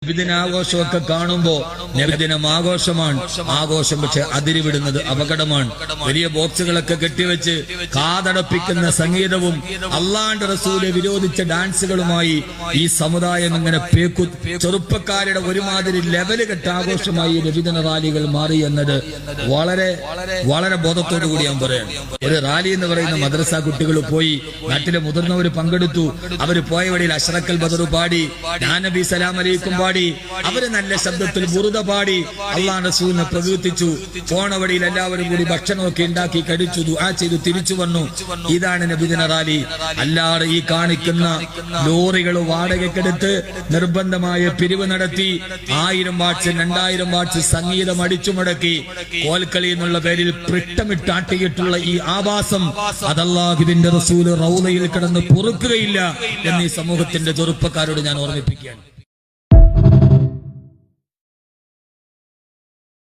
നബിദിനാഘോഷമൊക്കെ കാണുമ്പോ നബിദിനം ആഘോഷമാണ്, ആഘോഷം പക്ഷെ അതിരിവിടുന്നത് അപകടമാണ്. വലിയ ബോക്സുകളൊക്കെ കെട്ടിവെച്ച് കാതടപ്പിക്കുന്ന സംഗീതവും അള്ളാന്റെ റസൂലെ വിരോധിച്ച ഡാൻസുകളുമായി ഈ സമുദായം ഇങ്ങനെ ചെറുപ്പക്കാരുടെ ഒരുമാതിരി ലെവല് കെട്ട ആഘോഷമായി നബിദിന റാലികൾ മാറി എന്നത് വളരെ വളരെ ബോധത്തോടു കൂടി ഞാൻ പറയാണ്. ഒരു റാലി എന്ന് പറയുന്ന മദ്രസ കുട്ടികൾ പോയി, നാട്ടിലെ മുതിർന്നവർ പങ്കെടുത്തു. അവര് പോയ വഴിയിൽ അഷ്റക്കൽ ബദറു പാടി, യാ നബി സലാം അലൈക്കും പാടി, അവര് നല്ല ശബ്ദത്തിൽ ബുറുദ പാടി അള്ളാഹ് റസൂലിനെ പ്രകീർത്തിച്ചു. പോണ വഴിയിൽ എല്ലാവരും കൂടി ഭക്ഷണമൊക്കെ ഉണ്ടാക്കി കഴിച്ചു, ദുആ ചെയ്തു തിരിച്ചു വന്നു. ഇതാണ് നബിദിന റാലി. അല്ലാതെ ഈ കാണിക്കുന്ന ലോറികൾ വാടകയ്ക്കെടുത്ത് നിർബന്ധമായ പിരിവ് നടത്തി 1000 വാട്ട്സ് 2000 വാട്ട്സ് സംഗീതം അടിച്ചു മുടക്കി കോൽക്കളി എന്നുള്ള പേരിൽ പിട്ടമിട്ടാട്ടിയിട്ടുള്ള ഈ ആഭാസം അത് അല്ലാഹുവിന്റെ റസൂൽ റൗളയിൽ കിടന്ന് പൊറുക്കുകയില്ല എന്ന് ഈ സമൂഹത്തിന്റെ ചെറുപ്പക്കാരോട് ഞാൻ ഓർമ്മിപ്പിക്കുകയാണ്.